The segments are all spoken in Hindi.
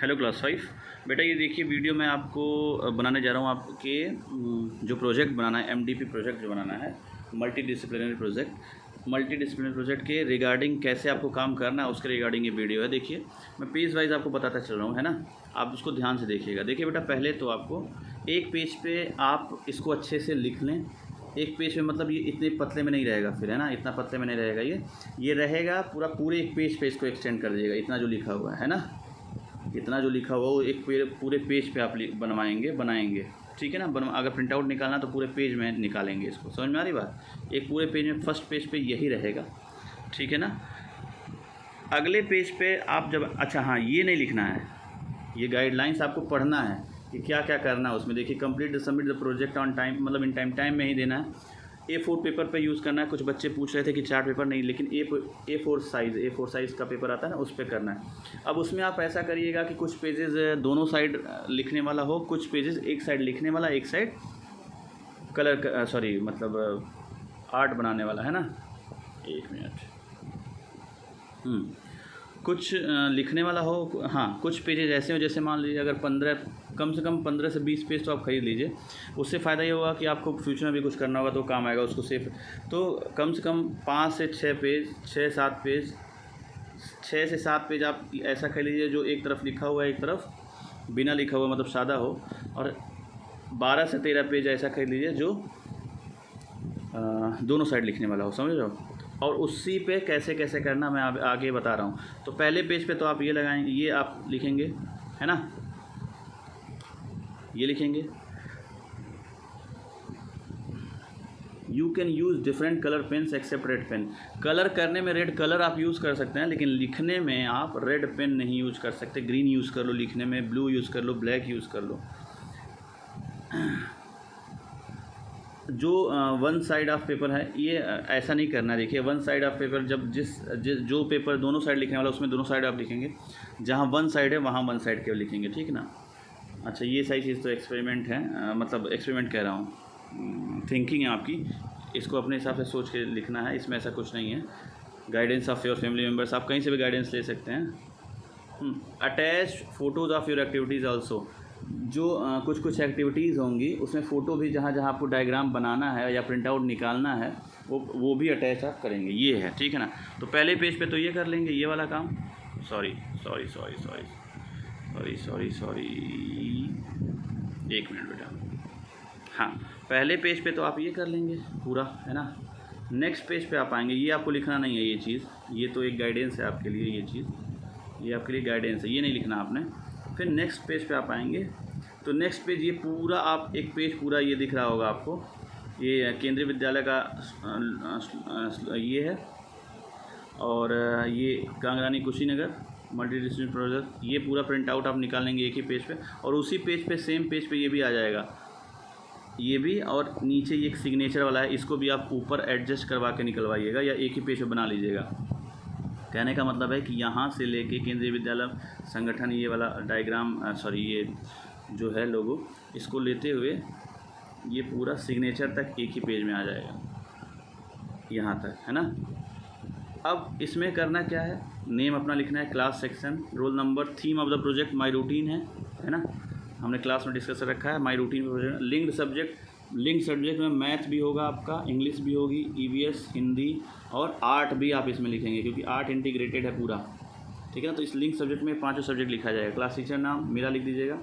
हेलो क्लास 5 बेटा, ये देखिए वीडियो मैं आपको बनाने जा रहा हूँ आपके जो प्रोजेक्ट बनाना है, एमडीपी प्रोजेक्ट जो बनाना है, मल्टी डिसिप्लिनरी प्रोजेक्ट के रिगार्डिंग कैसे आपको काम करना है उसके रिगार्डिंग ये वीडियो है। देखिए मैं पेज वाइज आपको बताता चल रहा हूँ, है ना। आप उसको ध्यान से देखिएगा। देखिए बेटा, पहले तो आपको एक पेज पे आप इसको अच्छे से लिख लें। एक पेज पे मतलब ये इतने पतले में नहीं रहेगा, फिर है ना, इतना पतले में नहीं रहेगा, ये रहेगा पूरे एक पेज पे इसको एक्सटेंड कर दीजिएगा। इतना जो लिखा हुआ है ना, इतना जो लिखा हुआ वो एक पूरे पेज पे आप बनाएंगे, ठीक है ना। अगर प्रिंट आउट निकालना तो पूरे पेज में निकालेंगे इसको। समझ में आ रही बात। एक पूरे पेज में फर्स्ट पेज पे यही रहेगा, ठीक है ना। अगले पेज पे आप जब हाँ, ये नहीं लिखना है, ये गाइडलाइंस आपको पढ़ना है कि क्या क्या करना है उसमें। देखिए, complete submit the project on time, मतलब इन टाइम में ही देना है। A4 पेपर पे यूज़ करना है। कुछ बच्चे पूछ रहे थे कि चार्ट पेपर नहीं, लेकिन A4 साइज़ का पेपर आता है ना, उस पर करना है। अब उसमें आप ऐसा करिएगा कि कुछ पेजेस दोनों साइड लिखने वाला हो, कुछ पेजेस एक साइड लिखने वाला, एक साइड कलर मतलब आर्ट बनाने वाला, है ना। एक मिनट। कुछ लिखने वाला हो। हाँ, कुछ पेजेज ऐसे हो, जैसे मान लीजिए अगर कम से कम 15 से 20 पेज तो आप खरीद लीजिए। उससे फ़ायदा ये होगा कि आपको फ्यूचर में भी कुछ करना होगा तो काम आएगा उसको सेफ। तो कम से कम 5 से 6 पेज, 6 से 7 पेज आप ऐसा खरीद लीजिए जो एक तरफ लिखा हुआ है, एक तरफ बिना लिखा हुआ, मतलब सादा हो। और 12 से 13 पेज ऐसा खरीद लीजिए जो दोनों साइड लिखने वाला हो, समझ रहे हो। और उसी पे कैसे कैसे करना मैं आगे बता रहा हूँ। तो पहले पेज पे तो आप ये लगाएंगे, ये आप लिखेंगे, है ना, ये लिखेंगे। You can use different colour pens except red pen. Colour करने में रेड कलर आप यूज़ कर सकते हैं, लेकिन लिखने में आप रेड पेन नहीं यूज़ कर सकते। ग्रीन यूज़ कर लो लिखने में, ब्लू यूज़ कर लो, ब्लैक यूज़ कर लो। जो वन साइड ऑफ पेपर है, ये ऐसा नहीं करना। देखिए, वन साइड ऑफ पेपर जब जो पेपर दोनों साइड लिखने वाला उसमें दोनों साइड आप लिखेंगे। जहाँ वन साइड है वहाँ वन साइड के लिखेंगे, ठीक है ना। अच्छा, ये सारी चीज़ तो एक्सपेरिमेंट है, मतलब एक्सपेरिमेंट कह रहा हूँ, थिंकिंग है आपकी। इसको अपने हिसाब से सोच के लिखना है, इसमें ऐसा कुछ नहीं है। Guidance of your family members, आप कहीं से भी गाइडेंस ले सकते हैं। Attach photos of your activities also. जो कुछ एक्टिविटीज़ होंगी उसमें फ़ोटो भी, जहाँ जहाँ आपको डायग्राम बनाना है या प्रिंट आउट निकालना है, वो भी अटैच आप करेंगे, ये है, ठीक है ना। तो पहले पेज पे तो ये कर लेंगे, ये वाला काम। सॉरी, एक मिनट बेटा। हाँ, पहले पेज पे तो आप ये कर लेंगे पूरा, है ना। नेक्स्ट पेज पे आप आएंगे, ये आपको लिखना नहीं है, ये चीज़, ये तो एक गाइडेंस है आपके लिए, ये चीज़ ये आपके लिए गाइडेंस है, ये नहीं लिखना आपने। फिर नेक्स्ट पेज पे आप आएंगे, तो नेक्स्ट पेज ये पूरा, आप एक पेज पूरा ये दिख रहा होगा आपको, ये केंद्रीय विद्यालय का ये है, और ये कांगरानी कुशीनगर मल्टी डिसिप्लिनरी प्रोजेक्ट, ये पूरा प्रिंट आउट आप निकालेंगे एक ही पेज पे। और उसी पेज पे, सेम पेज पे ये भी आ जाएगा, ये भी। और नीचे ये एक सिग्नेचर वाला है, इसको भी आप ऊपर एडजस्ट करवा के निकलवाइएगा या एक ही पेज पे बना लीजिएगा। कहने का मतलब है कि यहाँ से लेके केंद्रीय विद्यालय संगठन, ये वाला डायग्राम, ये जो है लोगो, इसको लेते हुए ये पूरा सिग्नेचर तक एक ही पेज में आ जाएगा, यहाँ तक, है ना। अब इसमें करना क्या है, नेम अपना लिखना है, class, section, roll number, theme of the project my routine है ना, हमने क्लास में डिस्कस रखा है my routine project. Linked subject में मैथ भी होगा आपका, इंग्लिश भी होगी, ईवीएस, हिंदी और आर्ट भी आप इसमें लिखेंगे, क्योंकि आर्ट इंटीग्रेटेड है पूरा, ठीक है ना। तो इस लिंक सब्जेक्ट में 5 सब्जेक्ट लिखा जाएगा। क्लास टीचर नाम मेरा लिख दीजिएगा।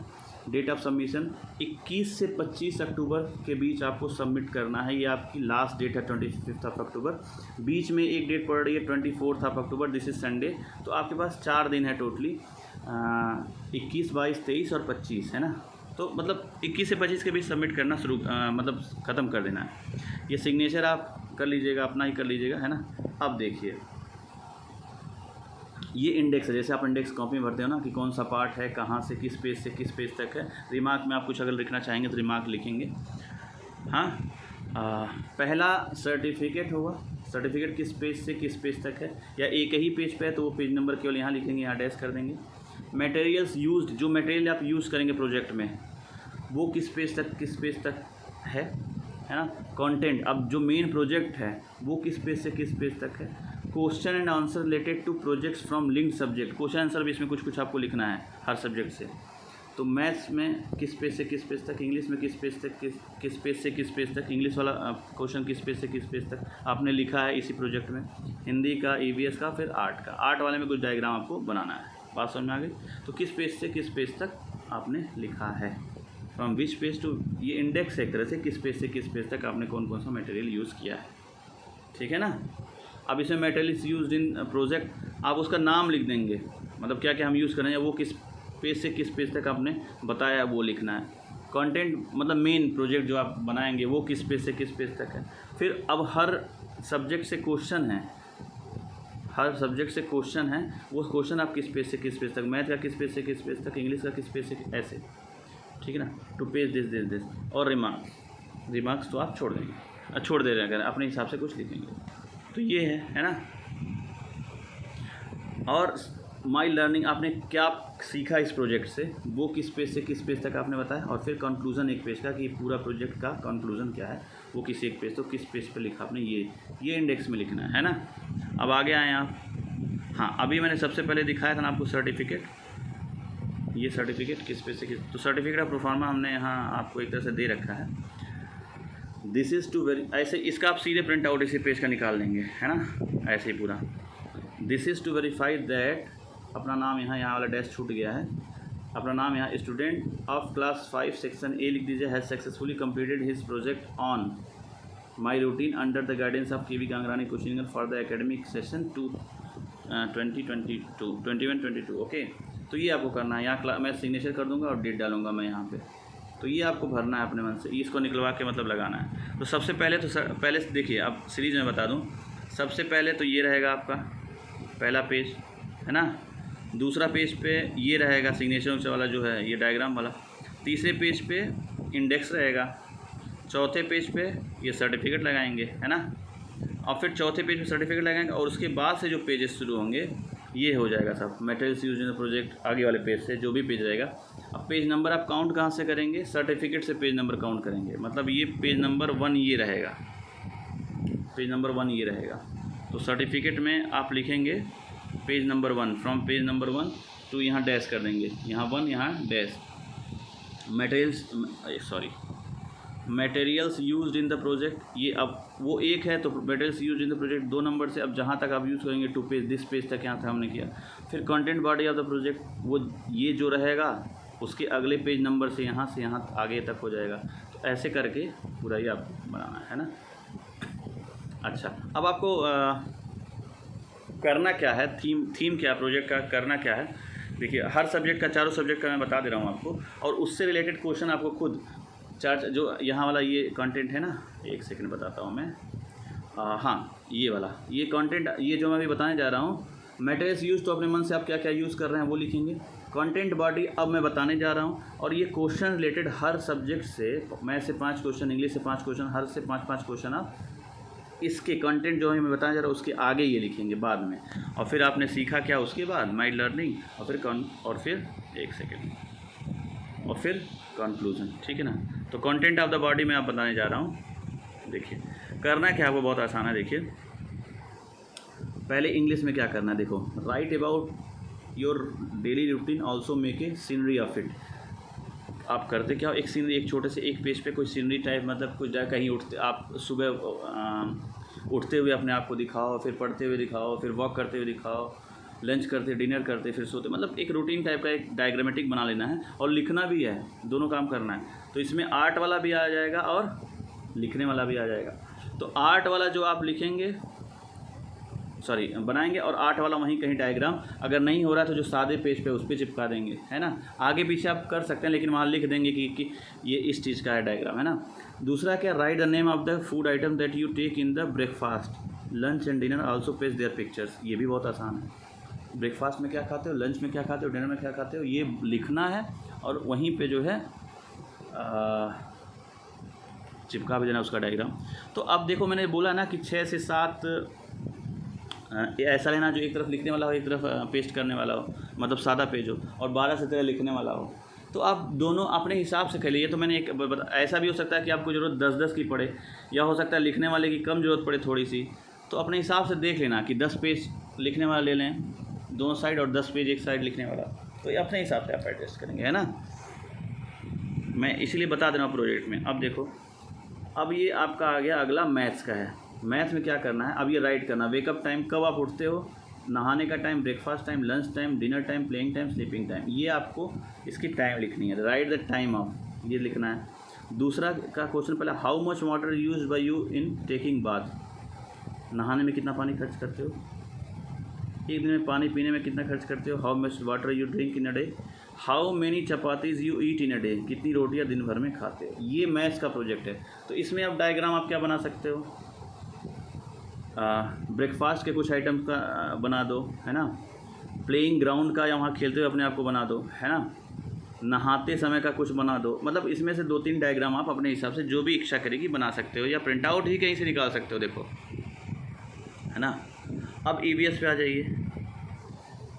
डेट ऑफ सबमिशन 21 से 25 अक्टूबर के बीच आपको सबमिट करना है, ये आपकी लास्ट डेट है 25 अक्टूबर। बीच में एक डेट पड़ रही है 24 अक्टूबर, दिस इज़ संडे। तो आपके पास 4 दिन है टोटली, 21, 22, 23 और 25, है ना। तो मतलब 21 से 25 के बीच सबमिट करना शुरू, मतलब ख़त्म कर देना है। ये सिग्नेचर आप कर लीजिएगा, अपना ही कर लीजिएगा, है ना। अब देखिए, ये इंडेक्स है, जैसे आप इंडेक्स कॉपी में भरते हो ना कि कौन सा पार्ट है, कहाँ से किस पेज तक है। रिमार्क में आप कुछ अगर लिखना चाहेंगे तो रिमार्क लिखेंगे। हाँ, पहला सर्टिफिकेट होगा, सर्टिफिकेट किस पेज से किस पेज तक है, या एक ही पेज पे है तो वो पेज नंबर केवल यहाँ लिखेंगे, यहाँ डैश कर देंगे। मटेरियल्स यूज्ड, जो मटेरियल आप यूज़ करेंगे प्रोजेक्ट में, वो किस पेज तक है ना। कंटेंट, अब जो मेन प्रोजेक्ट है वो किस पेज से किस पेज तक है। Question and answer related to projects from linked subject. Question answer भी इसमें कुछ कुछ आपको लिखना है हर सब्जेक्ट से। तो मैथ्स में किस पेज से किस पेज तक, इंग्लिश में किस पेज तक किस पेज से किस पेज तक, इंग्लिश वाला क्वेश्चन किस पेज से किस पेज तक आपने लिखा है इसी प्रोजेक्ट में। हिंदी का, ईवीएस का, फिर आर्ट का। आर्ट वाले में कुछ डायग्राम आपको बनाना है। बात समझ में आ गई? तो किस पेज से किस पेज तक आपने लिखा है, फ्रॉम विच पेज टू, ये इंडेक्स है एक तरह से, किस पेज से किस पेज तक आपने कौन कौन सा मटेरियल यूज़ किया है। ठीक है ना। अब इसमें मटेरियल यूज इन प्रोजेक्ट आप उसका नाम लिख देंगे, मतलब क्या क्या हम यूज़ कर रहे हैं, वो किस पेज से किस पेज तक आपने बताया वो लिखना है। कंटेंट मतलब मेन प्रोजेक्ट जो आप बनाएंगे वो किस पेज से किस पेज तक है। फिर अब हर सब्जेक्ट से क्वेश्चन है, हर सब्जेक्ट से क्वेश्चन है, वो क्वेश्चन आप किस पेज से किस पेज तक, मैथ का किस पेज से किस पेज तक, इंग्लिश का किस पेज से, ऐसे। ठीक है ना। Two page this this this. और रिमार्क्स तो आप छोड़ देंगे, छोड़ दे रहे हैं, अगर अपने हिसाब से कुछ लिखेंगे। तो ये है ना। और माई लर्निंग, आपने क्या सीखा इस प्रोजेक्ट से, वो किस पेज से किस पेज तक आपने बताया। और फिर कंक्लूज़न एक पेज का, कि पूरा प्रोजेक्ट का कंक्लूज़न क्या है, वो किसी एक पेज, तो किस पेज पे लिखा आपने, ये इंडेक्स में लिखना है ना। अब आगे आए आप। हाँ, अभी मैंने सबसे पहले दिखाया था ना आपको सर्टिफिकेट, ये सर्टिफिकेट किस पेज से किस, तो सर्टिफिकेट ऑफ प्रोफार्मा हमने यहाँ आपको एक तरह से दे रखा है। दिस इज़ टू वेरी, ऐसे इसका आप सीधे प्रिंट आउट इसी पेज का निकाल लेंगे, है ना, ऐसे ही पूरा। This is to verify that, अपना नाम यहाँ वाला डैश छूट गया है, अपना नाम यहाँ student of class 5 section A लिख दीजिए, has successfully completed his project on my routine under the guidance of K V. Gangrani coaching for the academic session 2021-22। Okay, तो ये आपको करना है। यहाँ मैं सिग्नेचर कर दूँगा और डेट डालूँगा मैं यहाँ पे। तो ये आपको भरना है अपने मन से, इसको निकलवा के मतलब लगाना है। तो सबसे पहले तो पहले देखिए, अब सीरीज में बता दूँ। सबसे पहले तो ये रहेगा आपका पहला पेज, है ना। दूसरा पेज पे ये रहेगा सिग्नेचर वाला जो है, ये डायग्राम वाला। तीसरे पेज पे इंडेक्स रहेगा। चौथे पेज पे ये सर्टिफिकेट लगाएंगे, है ना। और फिर चौथे पेज पे सर्टिफिकेट लगाएंगे, और उसके बाद से जो पेजेस शुरू होंगे ये हो जाएगा सब materials use in the project, आगे वाले पेज से जो भी पेज रहेगा। अब पेज नंबर आप काउंट कहाँ से करेंगे, सर्टिफिकेट से पेज नंबर काउंट करेंगे। मतलब ये पेज नंबर 1 ये रहेगा, पेज नंबर 1 ये रहेगा। तो सर्टिफिकेट में आप लिखेंगे page number 1, from page number 1 to, यहाँ डैश कर देंगे, यहाँ 1 यहाँ dash. Materials used in the project, ये अब वो एक है, तो materials used in the project 2 number से, अब जहाँ तक आप यूज़ करेंगे टू पेज दिस पेज तक यहाँ था हमने किया। फिर content body of the project, वो ये जो रहेगा उसके अगले पेज नंबर से यहाँ आगे तक हो जाएगा। तो ऐसे करके पूरा ये आपको बनाना है ना। अच्छा, अब आपको करना क्या है, थीम क्या प्रोजेक्ट का करना क्या है। देखिए, हर सब्जेक्ट का, चारों सब्जेक्ट का मैं बता दे रहा हूँ आपको, और उससे रिलेटेड क्वेश्चन आपको खुद चार, जो यहाँ वाला ये कंटेंट है ना, एक सेकंड बताता हूँ मैं। हाँ, ये वाला, ये कंटेंट, ये जो मैं अभी बताने जा रहा हूँ, मटेरियल्स यूज़, तो अपने मन से आप क्या क्या यूज़ कर रहे हैं वो लिखेंगे। कंटेंट बॉडी अब मैं बताने जा रहा हूँ, और ये क्वेश्चन रिलेटेड हर सब्जेक्ट से, मैथ से 5 क्वेश्चन, इंग्लिश से 5 क्वेश्चन, हर से 5-5 क्वेश्चन आप इसके कंटेंट जो मैं बताने जा रहा हूँ उसके आगे ये लिखेंगे बाद में। और फिर आपने सीखा क्या उसके बाद, माई लर्निंग, और फिर एक सेकेंड, और फिर कंक्लूजन। ठीक है ना। तो कंटेंट ऑफ द बॉडी में आप बताने जा रहा हूँ। देखिए, करना क्या है वो बहुत आसान है। देखिए, पहले इंग्लिश में क्या करना है, देखो, right about your daily routine, also make a scenery of it. आप करते क्या हो, एक सीनरी, एक छोटे से एक पेज पे कोई सीनरी टाइप, मतलब कुछ जगह कहीं उठते, आप सुबह उठते हुए अपने आप को दिखाओ, फिर पढ़ते हुए दिखाओ, फिर वॉक करते हुए दिखाओ, लंच करते, डिनर करते, फिर सोते, मतलब एक रूटीन टाइप का एक डायग्रामेटिक बना लेना है, और लिखना भी है, दोनों काम करना है। तो इसमें आर्ट वाला भी आ जाएगा और लिखने वाला भी आ जाएगा। तो आर्ट वाला जो आप लिखेंगे, बनाएंगे, और आर्ट वाला वहीं कहीं डायग्राम, अगर नहीं हो रहा है तो जो सादे पेज पे उस पर चिपका देंगे, है ना। आगे पीछे आप कर सकते हैं, लेकिन वहाँ लिख देंगे कि ये इस चीज़ का है डायग्राम, है ना। दूसरा क्या, write the name of the food item that you take in the breakfast, lunch and dinner, also page their pictures. ये भी बहुत आसान है। ब्रेकफास्ट में क्या खाते हो, लंच में क्या खाते हो, डिनर में क्या खाते हो, ये लिखना है, और वहीं पे जो है चिपका भी देना उसका डायग्राम। तो अब देखो, मैंने बोला ना कि 6 से 7 ऐसा लेना जो एक तरफ लिखने वाला हो, एक तरफ पेस्ट करने वाला हो, मतलब सादा पेज हो, और 12 से 13 लिखने वाला हो। तो आप दोनों अपने हिसाब से खेलिए। तो मैंने ऐसा भी हो सकता है कि आपको ज़रूरत 10-10 की पड़े, या हो सकता है लिखने वाले की कम ज़रूरत पड़े थोड़ी सी, तो अपने हिसाब से देख लेना कि 10 पेज लिखने वाला ले लें दोनों साइड और 10 पेज एक साइड लिखने वाला, तो ये अपने हिसाब से आप एडजस्ट करेंगे, है ना। मैं इसीलिए बता दे रहा हूँ प्रोजेक्ट में। अब देखो, अब ये आपका आ गया अगला मैथ्स का है। मैथ्स में क्या करना है, अब ये राइट करना, वेकअप टाइम, कब आप उठते हो, नहाने का time, breakfast time, lunch time, dinner time, playing time, sleeping time, ये आपको इसकी टाइम लिखनी है। राइट द टाइम ऑफ, ये लिखना है। दूसरा का क्वेश्चन पहला, how much water use by you in taking bath, नहाने में कितना पानी खर्च करते हो, एक दिन में पानी पीने में कितना खर्च करते हो। How much water you drink in a day, how many chapatis you eat in a day, कितनी रोटियां दिन भर में खाते हो। ये मैथ्स का प्रोजेक्ट है। तो इसमें अब डायग्राम आप क्या बना सकते हो, ब्रेकफास्ट के कुछ आइटम्स का बना दो, है ना, प्लेइंग ग्राउंड का या वहाँ खेलते हुए अपने आप को बना दो, है ना, नहाते समय का कुछ बना दो। मतलब इसमें से 2-3 डायग्राम आप अपने हिसाब से जो भी इच्छा करेगी बना सकते हो, या प्रिंट आउट ही कहीं से निकाल सकते हो, देखो, है ना। अब EVS पे आ जाइए।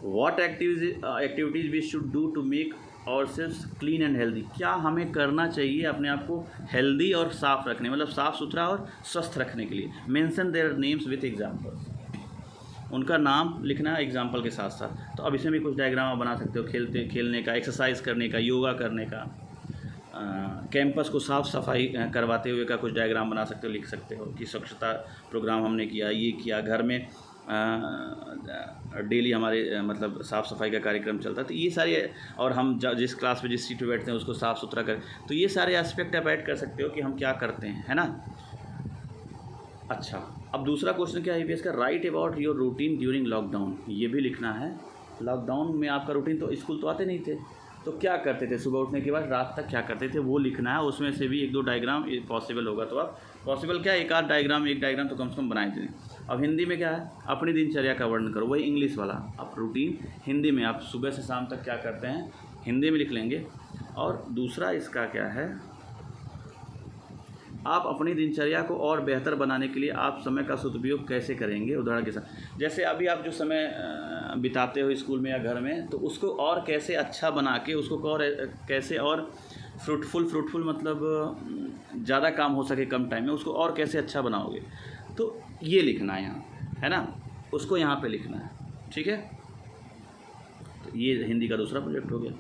What activities we should do to make ourselves clean and healthy, क्या हमें करना चाहिए अपने आप को हेल्दी और साफ़ रखने, मतलब साफ़ सुथरा और स्वस्थ रखने के लिए। Mention their names with examples, उनका नाम लिखना एग्जाम्पल के साथ साथ। तो अब इसमें भी कुछ डायग्राम आप बना सकते हो, खेलने का, एक्सरसाइज करने का, योगा करने का, कैंपस को साफ़ सफाई करवाते हुए का कुछ डायग्राम बना सकते हो, लिख सकते हो कि स्वच्छता प्रोग्राम हमने किया, ये किया, घर में डेली हमारे मतलब साफ़ सफाई का कार्यक्रम चलता है। तो ये सारे, और हम जिस क्लास में जिस सीट पे बैठते हैं उसको साफ़ सुथरा करें, तो ये सारे एस्पेक्ट आप ऐड कर सकते हो कि हम क्या करते हैं, है ना। अच्छा, अब दूसरा क्वेश्चन क्या है EVS का, right about your routine during lockdown, ये भी लिखना है। लॉकडाउन में आपका रूटीन, तो स्कूल तो आते नहीं थे, तो क्या करते थे, सुबह उठने के बाद रात तक क्या करते थे, वो लिखना है। उसमें से भी 1-2 डायग्राम पॉसिबल होगा तो आप, पॉसिबल क्या, एक डायग्राम तो कम से कम बनाए दें। अब हिंदी में क्या है, अपनी दिनचर्या का वर्णन करो, वही इंग्लिश वाला। अब रूटीन हिंदी में आप सुबह से शाम तक क्या करते हैं, हिंदी में लिख लेंगे। और दूसरा इसका क्या है, आप अपनी दिनचर्या को और बेहतर बनाने के लिए आप समय का सदुपयोग कैसे करेंगे, उदाहरण के साथ। जैसे अभी आप जो समय बिताते हो स्कूल में या घर में, तो उसको और कैसे अच्छा बना के, उसको और कैसे और फ्रूटफुल मतलब ज़्यादा काम हो सके कम टाइम में, उसको और कैसे अच्छा बनाओगे, तो ये लिखना है यहाँ, है ना, उसको यहाँ पे लिखना है, ठीक है। तो ये हिंदी का दूसरा प्रोजेक्ट हो गया।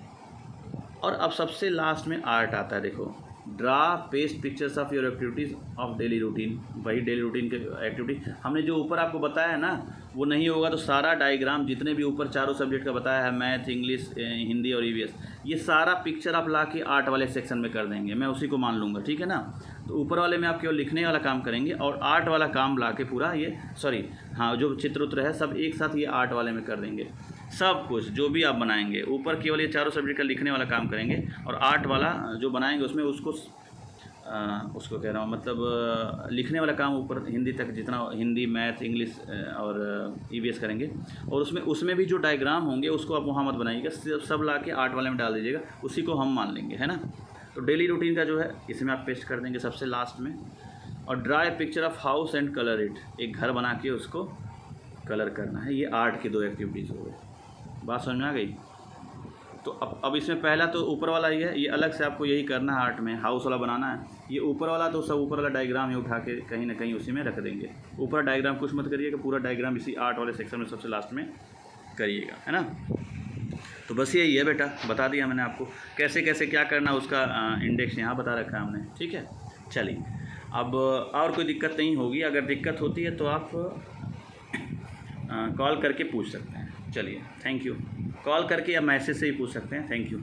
और अब सबसे लास्ट में आर्ट आता है। देखो, draw paste pictures of your activities of daily routine, वही डेली रूटीन के एक्टिविटी हमने जो ऊपर आपको बताया है ना, वो नहीं होगा तो सारा डायग्राम जितने भी ऊपर चारों सब्जेक्ट का बताया है, मैथ, इंग्लिश, हिंदी और EVS, ये सारा पिक्चर आप ला के आर्ट वाले सेक्शन में कर देंगे, मैं उसी को मान लूँगा, ठीक है ना। तो ऊपर वाले में आप केवल लिखने वाला काम करेंगे और आर्ट वाला काम ला के पूरा ये जो चित्र उत्र है सब एक साथ ये आर्ट वाले में कर देंगे। सब कुछ जो भी आप बनाएंगे, ऊपर केवल ये चारों सब्जेक्ट का लिखने वाला काम करेंगे, और आर्ट वाला जो बनाएंगे उसमें उसको कह रहा हूँ, मतलब लिखने वाला काम ऊपर हिंदी तक जितना, हिंदी, मैथ, इंग्लिश और EVS करेंगे। और उसमें भी जो डायग्राम होंगे उसको आप वहाँ मत बनाइएगा, सब ला के आर्ट वाले में डाल दीजिएगा, उसी को हम मान लेंगे, है ना। तो डेली रूटीन का जो है इसमें आप पेस्ट कर देंगे सबसे लास्ट में। और draw a picture of house and colour it, एक घर बना के उसको कलर करना है। ये आर्ट की 2 एक्टिविटीज़ हो गई। बात समझ में आ गई। तो अब इसमें पहला तो ऊपर वाला ही है, ये अलग से आपको यही करना है, आर्ट में हाउस वाला बनाना है। ये ऊपर वाला तो सब ऊपर वाला डायग्राम ही उठा के कहीं ना कहीं उसी में रख देंगे। ऊपर डायग्राम कुछ मत करिएगा, पूरा डायग्राम इसी आर्ट वाले सेक्शन में सबसे लास्ट में करिएगा, है ना। तो बस यही है बेटा, बता दिया मैंने आपको कैसे कैसे क्या करना, उसका इंडेक्स यहाँ बता रखा है हमने, ठीक है। चलिए, अब और कोई दिक्कत नहीं होगी, अगर दिक्कत होती है तो आप कॉल करके पूछ सकते हैं। चलिए, थैंक यू। कॉल करके या मैसेज से ही पूछ सकते हैं। Thank you.